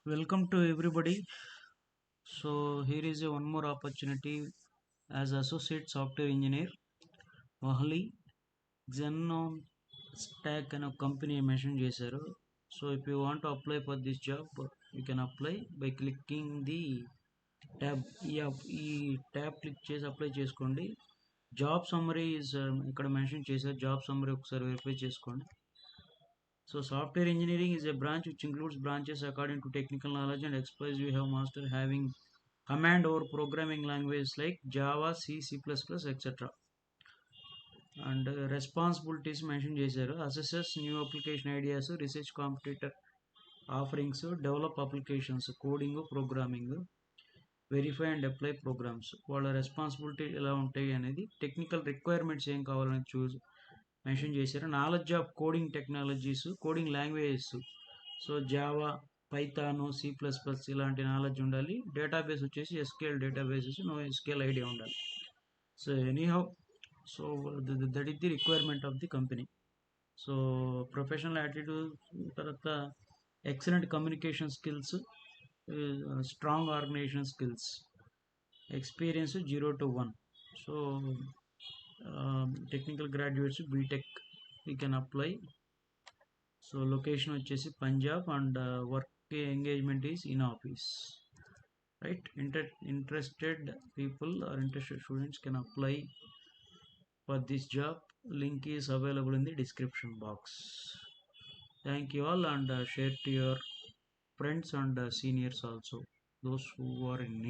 Welcome to everybody. So here is a one more opportunity as associate software engineer. Mahali XenonStack అనే ఒక company mention చేశారు. So if you want to apply for this job, you can apply by clicking the tab. ఈ tab click చేసి apply చేసుకోండి. Job summary is ఇక్కడ mention చేశారు. Job summary ఒకసారి verify చేసుకోండి. So software engineering is a branch which includes branches according to technical knowledge and expertise you have mastered having command over programming languages like Java, C, C++, etc. And responsibilities mentioned చేశారు. Assesses new application ideas, research competitor offerings, develop applications, coding, programming, verify and apply programs. వాళ్ళ responsibility ఎలా ఉంటాయి అనేది, technical requirements ఏం కావాలని mention చేశారు. Knowledge of coding technologies, coding languages, so Java, Python, C plus plus ఇలాంటి knowledge ఉండాలి. Database వచ్చేసి SQL databases, no SQL idea ఉండాలి. So anyhow, so that is the requirement of the company. So professional attitude, తర్వాత excellent communication skills, strong organisation skills, experience 0 to 1. So technical graduates BTech you can apply. So location వచ్చేసి Punjab and work engagement is in office, right? Interested people are interested students can apply for this job. Link is available in the description box. Thank you all, and share to your friends and seniors also, those who are in need.